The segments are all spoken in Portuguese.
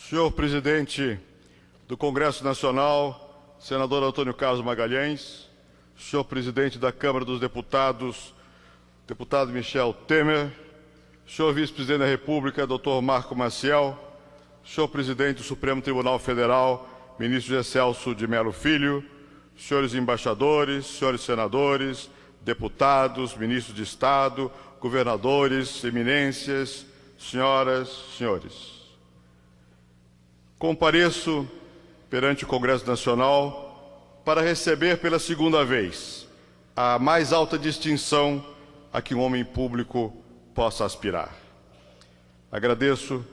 Senhor presidente do Congresso Nacional, senador Antônio Carlos Magalhães, senhor presidente da Câmara dos Deputados, deputado Michel Temer, senhor vice-presidente da República, doutor Marco Maciel, senhor presidente do Supremo Tribunal Federal, ministro José Celso de Mello Filho, senhores embaixadores, senhores senadores, deputados, ministros de Estado, governadores, eminências, senhoras, senhores. Compareço perante o Congresso Nacional para receber pela segunda vez a mais alta distinção a que um homem público possa aspirar. Agradeço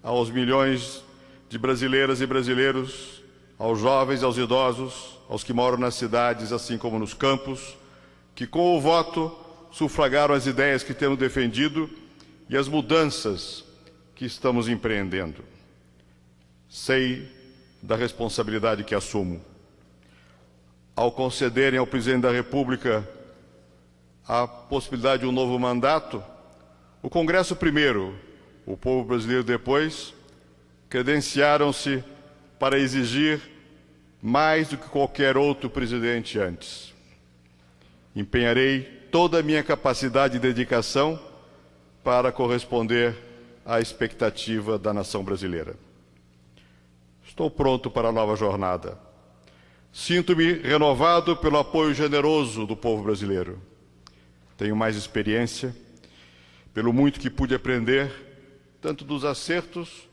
aos milhões de brasileiras e brasileiros, aos jovens e aos idosos, aos que moram nas cidades, assim como nos campos, que com o voto sufragaram as ideias que temos defendido e as mudanças que estamos empreendendo. Sei da responsabilidade que assumo. Ao concederem ao presidente da República a possibilidade de um novo mandato, o Congresso primeiro, o povo brasileiro depois, credenciaram-se para exigir mais do que qualquer outro presidente antes. Empenharei toda a minha capacidade e dedicação para corresponder à expectativa da nação brasileira. Estou pronto para a nova jornada. Sinto-me renovado pelo apoio generoso do povo brasileiro. Tenho mais experiência, pelo muito que pude aprender, tanto dos acertos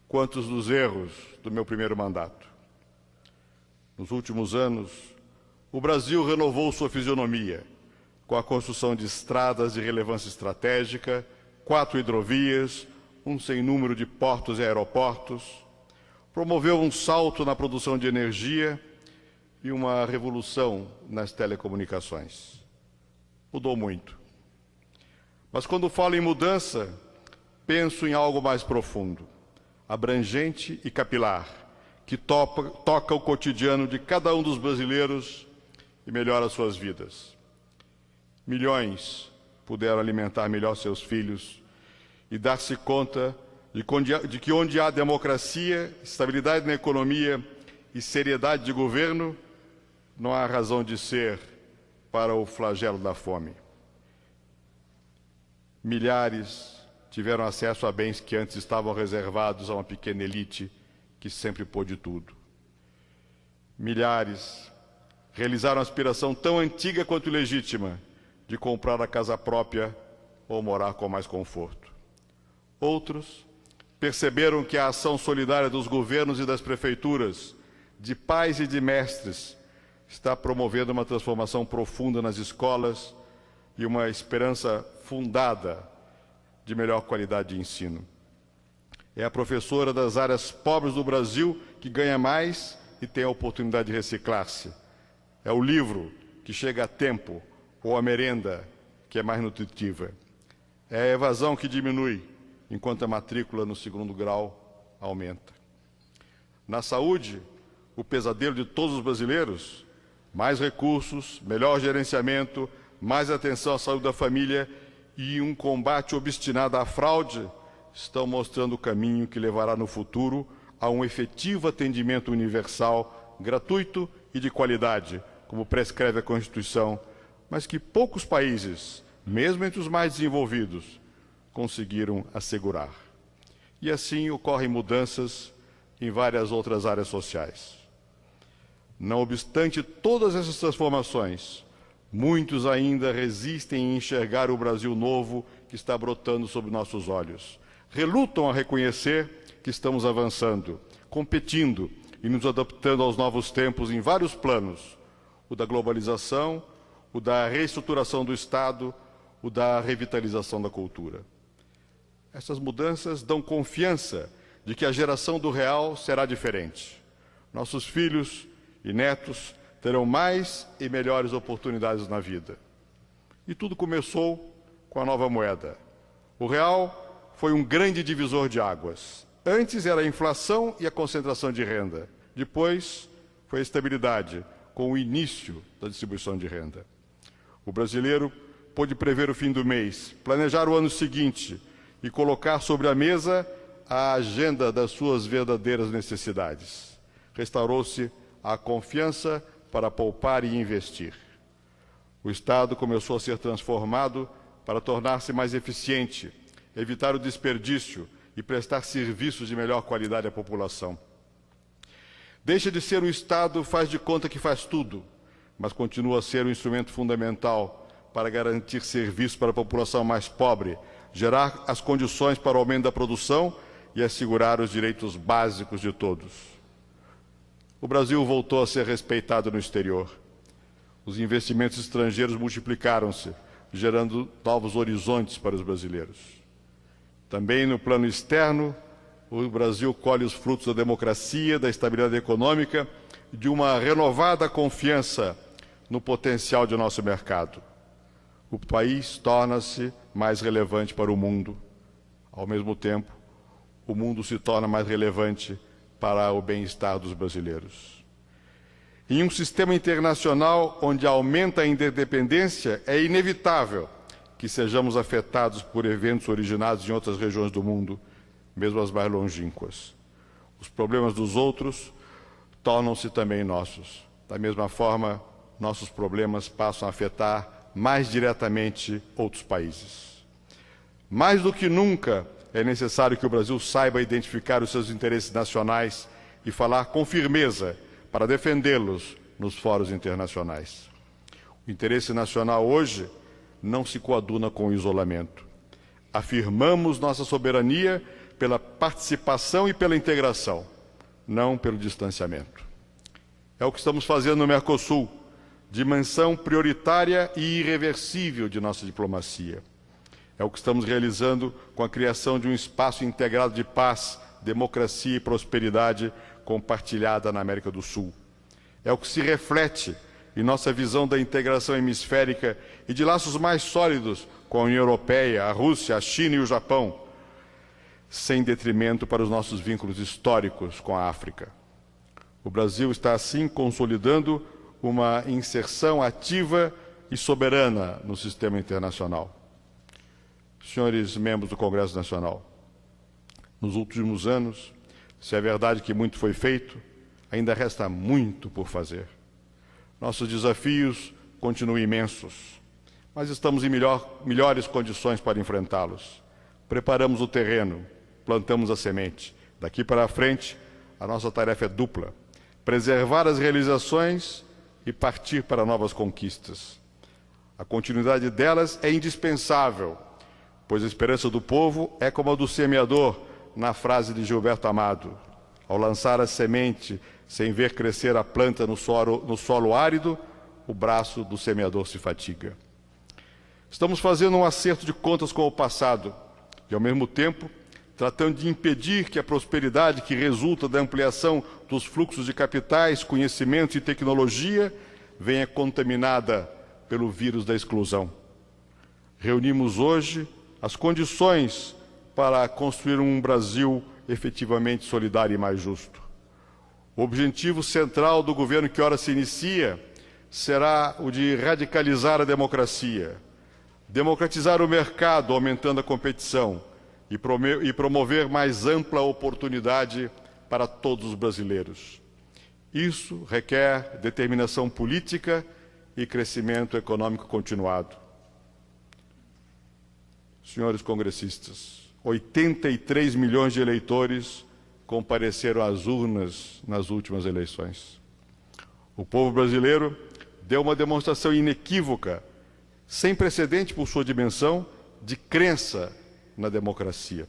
quanto dos erros do meu primeiro mandato. Nos últimos anos, o Brasil renovou sua fisionomia, com a construção de estradas de relevância estratégica, 4 hidrovias, um sem número de portos e aeroportos, promoveu um salto na produção de energia e uma revolução nas telecomunicações. Mudou muito. Mas quando falo em mudança, penso em algo mais profundo, abrangente e capilar, que toca o cotidiano de cada um dos brasileiros e melhora suas vidas. Milhões puderam alimentar melhor seus filhos e dar-se conta de que onde há democracia, estabilidade na economia e seriedade de governo, não há razão de ser para o flagelo da fome. Milhares tiveram acesso a bens que antes estavam reservados a uma pequena elite que sempre pôde tudo. Milhares realizaram a aspiração tão antiga quanto legítima de comprar a casa própria ou morar com mais conforto. Outros perceberam que a ação solidária dos governos e das prefeituras, de pais e de mestres, está promovendo uma transformação profunda nas escolas e uma esperança fundada de melhor qualidade de ensino. É a professora das áreas pobres do Brasil que ganha mais e tem a oportunidade de reciclar-se. É o livro que chega a tempo ou a merenda que é mais nutritiva. É a evasão que diminui, enquanto a matrícula no segundo grau aumenta. Na saúde, o pesadelo de todos os brasileiros, mais recursos, melhor gerenciamento, mais atenção à saúde da família e um combate obstinado à fraude, estão mostrando o caminho que levará no futuro a um efetivo atendimento universal, gratuito e de qualidade, como prescreve a Constituição, mas que poucos países, mesmo entre os mais desenvolvidos, conseguiram assegurar. E assim ocorrem mudanças em várias outras áreas sociais. Não obstante todas essas transformações, muitos ainda resistem em enxergar o Brasil novo que está brotando sob nossos olhos. Relutam a reconhecer que estamos avançando, competindo e nos adaptando aos novos tempos em vários planos: o da globalização, o da reestruturação do Estado, o da revitalização da cultura. Essas mudanças dão confiança de que a geração do real será diferente. Nossos filhos e netos terão mais e melhores oportunidades na vida. E tudo começou com a nova moeda. O real foi um grande divisor de águas. Antes era a inflação e a concentração de renda. Depois foi a estabilidade, com o início da distribuição de renda. O brasileiro pôde prever o fim do mês, planejar o ano seguinte e colocar sobre a mesa a agenda das suas verdadeiras necessidades. Restaurou-se a confiança para poupar e investir. O Estado começou a ser transformado para tornar-se mais eficiente, evitar o desperdício e prestar serviços de melhor qualidade à população. Deixa de ser um Estado faz de conta que faz tudo, mas continua a ser um instrumento fundamental para garantir serviços para a população mais pobre, gerar as condições para o aumento da produção e assegurar os direitos básicos de todos. O Brasil voltou a ser respeitado no exterior. Os investimentos estrangeiros multiplicaram-se, gerando novos horizontes para os brasileiros. Também no plano externo, o Brasil colhe os frutos da democracia, da estabilidade econômica e de uma renovada confiança no potencial de nosso mercado. O país torna-se mais relevante para o mundo. Ao mesmo tempo, o mundo se torna mais relevante para o bem-estar dos brasileiros. Em um sistema internacional onde aumenta a interdependência, é inevitável que sejamos afetados por eventos originados em outras regiões do mundo, mesmo as mais longínquas. Os problemas dos outros tornam-se também nossos. Da mesma forma, nossos problemas passam a afetar mais diretamente outros países. Mais do que nunca, é necessário que o Brasil saiba identificar os seus interesses nacionais e falar com firmeza para defendê-los nos fóruns internacionais. O interesse nacional hoje não se coaduna com o isolamento. Afirmamos nossa soberania pela participação e pela integração, não pelo distanciamento. É o que estamos fazendo no Mercosul, dimensão prioritária e irreversível de nossa diplomacia. É o que estamos realizando com a criação de um espaço integrado de paz, democracia e prosperidade compartilhada na América do Sul. É o que se reflete em nossa visão da integração hemisférica e de laços mais sólidos com a União Europeia, a Rússia, a China e o Japão, sem detrimento para os nossos vínculos históricos com a África. O Brasil está, assim, consolidando uma inserção ativa e soberana no sistema internacional. Senhores membros do Congresso Nacional, nos últimos anos, se é verdade que muito foi feito, ainda resta muito por fazer. Nossos desafios continuam imensos, mas estamos em melhores condições para enfrentá-los. Preparamos o terreno, plantamos a semente. Daqui para frente, a nossa tarefa é dupla: preservar as realizações e partir para novas conquistas. A continuidade delas é indispensável, pois a esperança do povo é como a do semeador, na frase de Gilberto Amado: ao lançar a semente sem ver crescer a planta no solo árido, o braço do semeador se fatiga. Estamos fazendo um acerto de contas com o passado e, ao mesmo tempo, tratando de impedir que a prosperidade que resulta da ampliação dos fluxos de capitais, conhecimento e tecnologia venha contaminada pelo vírus da exclusão. Reunimos hoje as condições para construir um Brasil efetivamente solidário e mais justo. O objetivo central do governo que ora se inicia será o de radicalizar a democracia, democratizar o mercado, aumentando a competição e promover mais ampla oportunidade para todos os brasileiros. Isso requer determinação política e crescimento econômico continuado. Senhores congressistas, 83 milhões de eleitores compareceram às urnas nas últimas eleições. O povo brasileiro deu uma demonstração inequívoca, sem precedente por sua dimensão, de crença na democracia.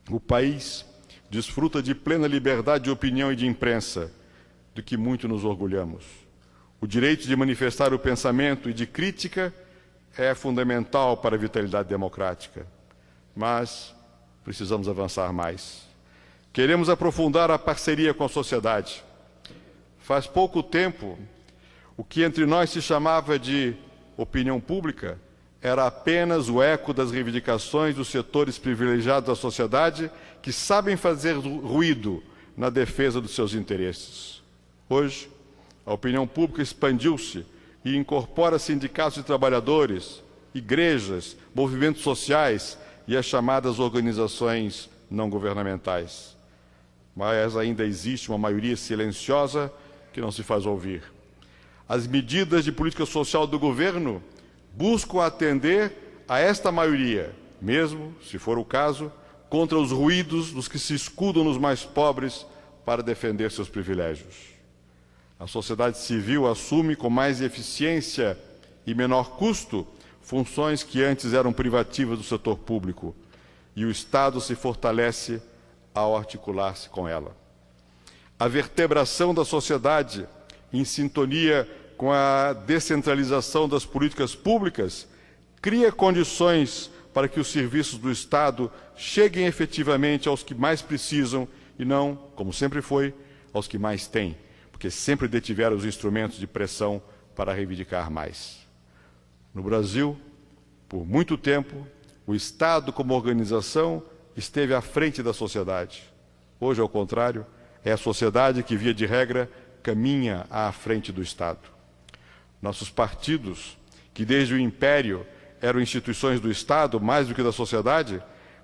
O país desfruta de plena liberdade de opinião e de imprensa, do que muito nos orgulhamos. O direito de manifestar o pensamento e de crítica é fundamental para a vitalidade democrática, mas precisamos avançar mais. Queremos aprofundar a parceria com a sociedade. Faz pouco tempo, o que entre nós se chamava de opinião pública era apenas o eco das reivindicações dos setores privilegiados da sociedade que sabem fazer ruído na defesa dos seus interesses. Hoje, a opinião pública expandiu-se e incorpora sindicatos de trabalhadores, igrejas, movimentos sociais e as chamadas organizações não governamentais. Mas ainda existe uma maioria silenciosa que não se faz ouvir. As medidas de política social do governo buscam atender a esta maioria, mesmo, se for o caso, contra os ruídos dos que se escudam nos mais pobres para defender seus privilégios. A sociedade civil assume com mais eficiência e menor custo funções que antes eram privativas do setor público, e o Estado se fortalece ao articular-se com ela. A vertebração da sociedade, em sintonia com a descentralização das políticas públicas, cria condições para que os serviços do Estado cheguem efetivamente aos que mais precisam e não, como sempre foi, aos que mais têm, porque sempre detiveram os instrumentos de pressão para reivindicar mais. No Brasil, por muito tempo, o Estado como organização esteve à frente da sociedade. Hoje, ao contrário, é a sociedade que, via de regra, caminha à frente do Estado. Nossos partidos, que desde o Império eram instituições do Estado mais do que da sociedade,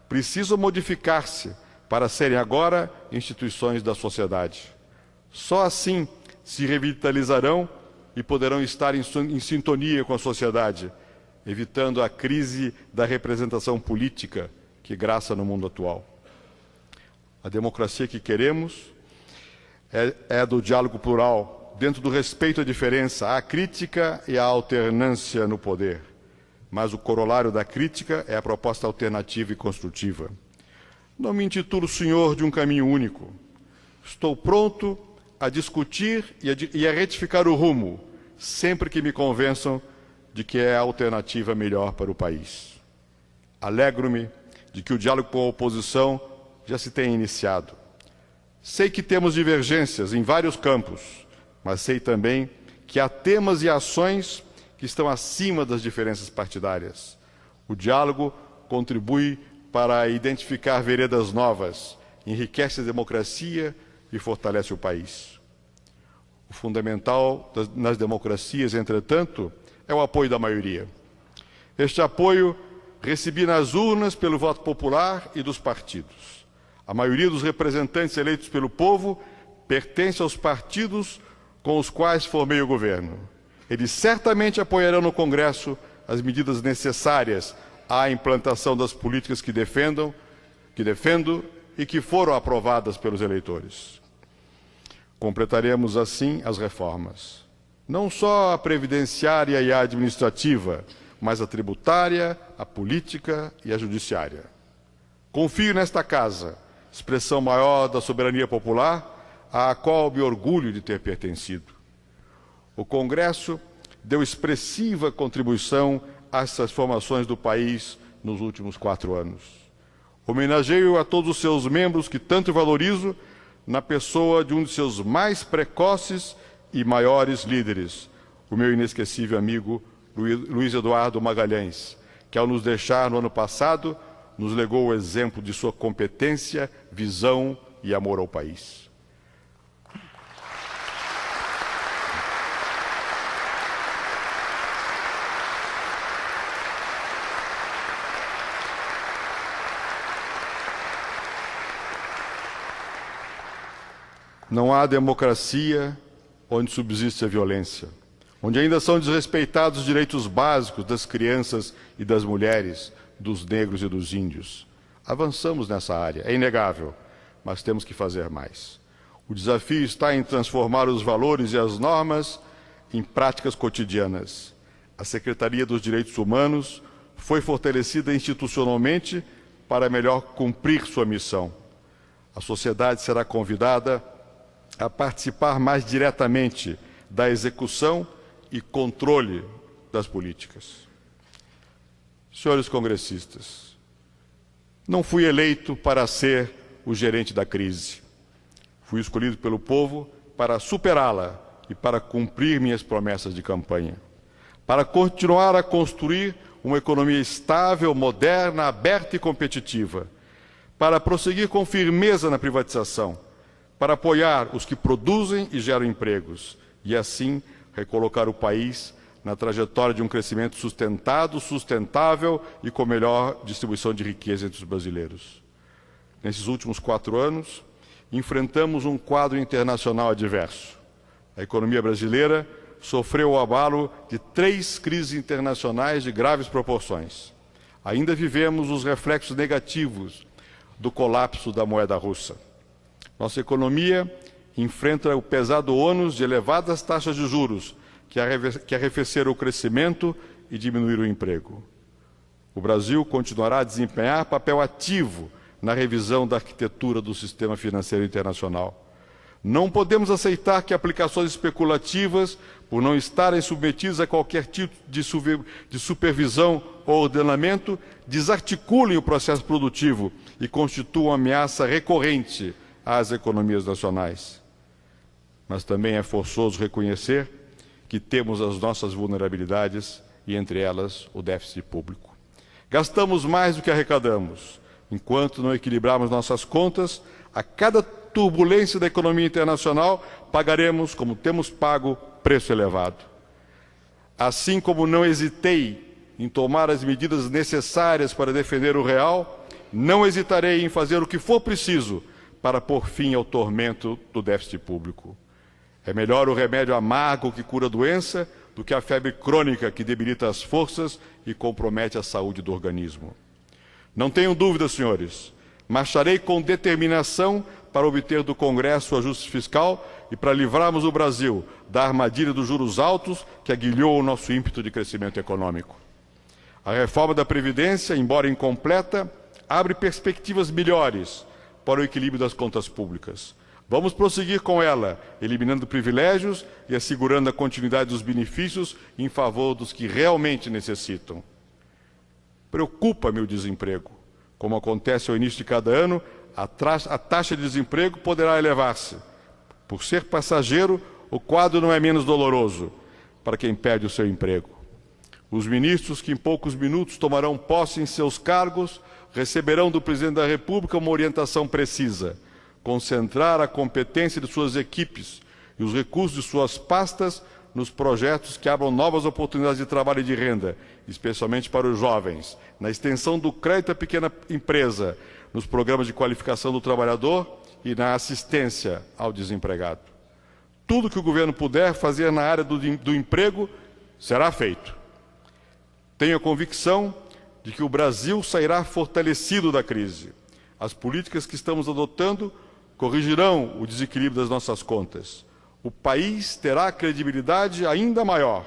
precisam modificar-se para serem agora instituições da sociedade. Só assim se revitalizarão e poderão estar em sintonia com a sociedade, evitando a crise da representação política que graça no mundo atual. A democracia que queremos é a do diálogo plural, dentro do respeito à diferença, à crítica e à alternância no poder. Mas o corolário da crítica é a proposta alternativa e construtiva. Não me intitulo senhor de um caminho único. Estou pronto a discutir e a retificar o rumo, sempre que me convençam de que é a alternativa melhor para o país. Alegro-me de que o diálogo com a oposição já se tenha iniciado. Sei que temos divergências em vários campos, mas sei também que há temas e ações que estão acima das diferenças partidárias. O diálogo contribui para identificar veredas novas, enriquece a democracia e fortalece o país. O fundamental nas democracias, entretanto, é o apoio da maioria. Este apoio recebi nas urnas pelo voto popular e dos partidos. A maioria dos representantes eleitos pelo povo pertence aos partidos com os quais formei o governo. Eles certamente apoiarão no Congresso as medidas necessárias à implantação das políticas que defendo e que foram aprovadas pelos eleitores. Completaremos, assim, as reformas. Não só a previdenciária e a administrativa, mas a tributária, a política e a judiciária. Confio nesta Casa, expressão maior da soberania popular, à qual me orgulho de ter pertencido. O Congresso deu expressiva contribuição às transformações do país nos últimos 4 anos. Homenageio a todos os seus membros que tanto valorizo na pessoa de um de seus mais precoces e maiores líderes, o meu inesquecível amigo Luiz Eduardo Magalhães, que ao nos deixar no ano passado, nos legou o exemplo de sua competência, visão e amor ao país. Não há democracia onde subsiste a violência, onde ainda são desrespeitados os direitos básicos das crianças e das mulheres, dos negros e dos índios. Avançamos nessa área, é inegável, mas temos que fazer mais. O desafio está em transformar os valores e as normas em práticas cotidianas. A Secretaria dos Direitos Humanos foi fortalecida institucionalmente para melhor cumprir sua missão. A sociedade será convidada a participar mais diretamente da execução e controle das políticas. Senhores congressistas, não fui eleito para ser o gerente da crise. Fui escolhido pelo povo para superá-la e para cumprir minhas promessas de campanha, para continuar a construir uma economia estável, moderna, aberta e competitiva, para prosseguir com firmeza na privatização, para apoiar os que produzem e geram empregos e, assim, recolocar o país na trajetória de um crescimento sustentado, sustentável e com melhor distribuição de riqueza entre os brasileiros. nesses últimos 4 anos, enfrentamos um quadro internacional adverso. A economia brasileira sofreu o abalo de 3 crises internacionais de graves proporções. Ainda vivemos os reflexos negativos do colapso da moeda russa. Nossa economia enfrenta o pesado ônus de elevadas taxas de juros que arrefeceram o crescimento e diminuíram o emprego. O Brasil continuará a desempenhar papel ativo na revisão da arquitetura do sistema financeiro internacional. Não podemos aceitar que aplicações especulativas, por não estarem submetidas a qualquer tipo de supervisão ou ordenamento, desarticulem o processo produtivo e constituam uma ameaça recorrente às economias nacionais. Mas também é forçoso reconhecer que temos as nossas vulnerabilidades e, entre elas, o déficit público. Gastamos mais do que arrecadamos. Enquanto não equilibrarmos nossas contas, a cada turbulência da economia internacional, pagaremos, como temos pago, preço elevado. Assim como não hesitei em tomar as medidas necessárias para defender o real, não hesitarei em fazer o que for preciso para pôr fim ao tormento do déficit público. É melhor o remédio amargo que cura a doença do que a febre crônica que debilita as forças e compromete a saúde do organismo. Não tenham dúvida, senhores, marcharei com determinação para obter do Congresso o ajuste fiscal e para livrarmos o Brasil da armadilha dos juros altos que aguilhou o nosso ímpeto de crescimento econômico. A reforma da Previdência, embora incompleta, abre perspectivas melhores para o equilíbrio das contas públicas. Vamos prosseguir com ela, eliminando privilégios e assegurando a continuidade dos benefícios em favor dos que realmente necessitam. Preocupa-me o desemprego. Como acontece ao início de cada ano, a taxa de desemprego poderá elevar-se. Por ser passageiro, o quadro não é menos doloroso para quem perde o seu emprego. Os ministros que em poucos minutos tomarão posse em seus cargos receberão do presidente da República uma orientação precisa: concentrar a competência de suas equipes e os recursos de suas pastas nos projetos que abram novas oportunidades de trabalho e de renda, especialmente para os jovens, na extensão do crédito à pequena empresa, nos programas de qualificação do trabalhador e na assistência ao desempregado. Tudo que o governo puder fazer na área do emprego será feito. Tenho a convicção de que o Brasil sairá fortalecido da crise. As políticas que estamos adotando corrigirão o desequilíbrio das nossas contas. O país terá credibilidade ainda maior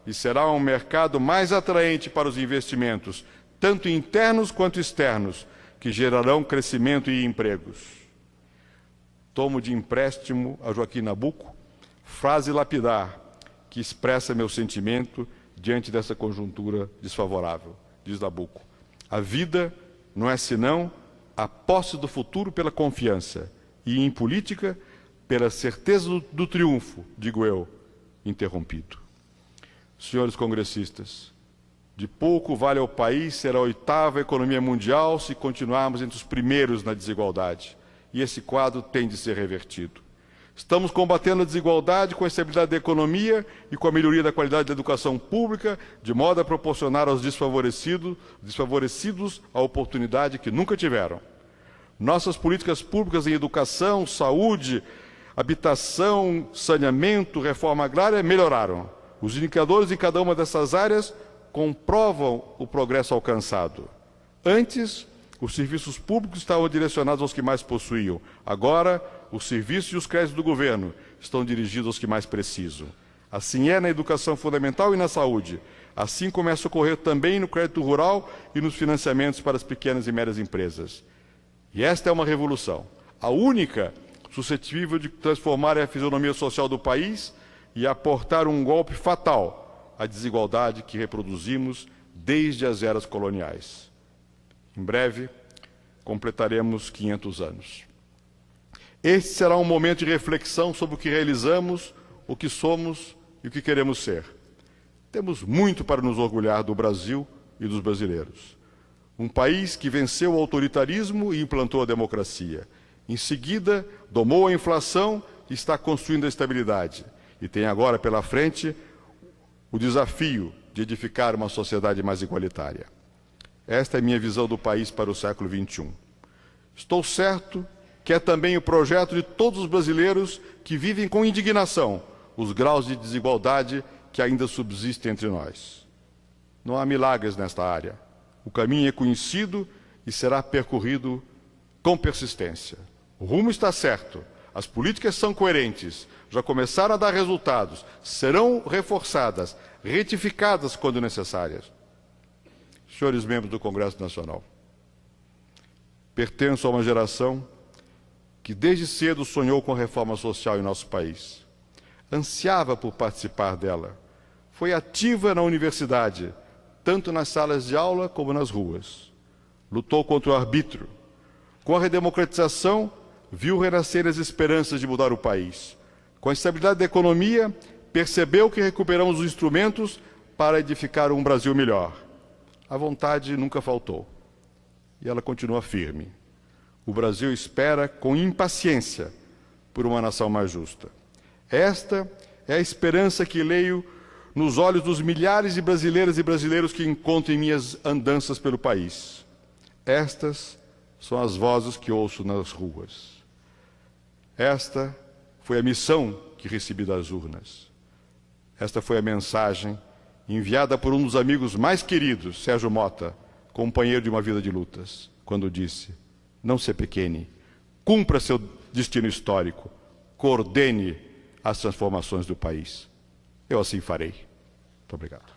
e será um mercado mais atraente para os investimentos, tanto internos quanto externos, que gerarão crescimento e empregos. Tomo de empréstimo a Joaquim Nabuco frase lapidar que expressa meu sentimento diante dessa conjuntura desfavorável. Diz Nabuco: a vida não é senão a posse do futuro pela confiança, e em política, pela certeza do triunfo, digo eu, interrompido. Senhores congressistas, de pouco vale ao país ser a 8ª economia mundial se continuarmos entre os primeiros na desigualdade, e esse quadro tem de ser revertido. Estamos combatendo a desigualdade com a estabilidade da economia e com a melhoria da qualidade da educação pública, de modo a proporcionar aos desfavorecidos a oportunidade que nunca tiveram. Nossas políticas públicas em educação, saúde, habitação, saneamento, reforma agrária melhoraram. Os indicadores em cada uma dessas áreas comprovam o progresso alcançado. Antes, os serviços públicos estavam direcionados aos que mais possuíam. Agora, os serviços e os créditos do governo estão dirigidos aos que mais precisam. Assim é na educação fundamental e na saúde. Assim começa a ocorrer também no crédito rural e nos financiamentos para as pequenas e médias empresas. E esta é uma revolução, a única suscetível de transformar a fisionomia social do país e aportar um golpe fatal à desigualdade que reproduzimos desde as eras coloniais. Em breve, completaremos 500 anos. Este será um momento de reflexão sobre o que realizamos, o que somos e o que queremos ser. Temos muito para nos orgulhar do Brasil e dos brasileiros. Um país que venceu o autoritarismo e implantou a democracia. Em seguida, domou a inflação e está construindo a estabilidade. E tem agora pela frente o desafio de edificar uma sociedade mais igualitária. Esta é a minha visão do país para o século XXI. Estou certo que é também o projeto de todos os brasileiros que vivem com indignação os graus de desigualdade que ainda subsistem entre nós. Não há milagres nesta área. O caminho é conhecido e será percorrido com persistência. O rumo está certo, as políticas são coerentes, já começaram a dar resultados, serão reforçadas, retificadas quando necessárias. Senhores membros do Congresso Nacional, pertenço a uma geração que desde cedo sonhou com a reforma social em nosso país. Ansiava por participar dela. Foi ativa na universidade, tanto nas salas de aula como nas ruas. Lutou contra o arbítrio. Com a redemocratização, viu renascer as esperanças de mudar o país. Com a estabilidade da economia, percebeu que recuperamos os instrumentos para edificar um Brasil melhor. A vontade nunca faltou. E ela continua firme. O Brasil espera com impaciência por uma nação mais justa. Esta é a esperança que leio nos olhos dos milhares de brasileiras e brasileiros que encontro em minhas andanças pelo país. Estas são as vozes que ouço nas ruas. Esta foi a missão que recebi das urnas. Esta foi a mensagem enviada por um dos amigos mais queridos, Sérgio Mota, companheiro de uma vida de lutas, quando disse: não se apequene, cumpra seu destino histórico, coordene as transformações do país. Eu assim farei. Muito obrigado.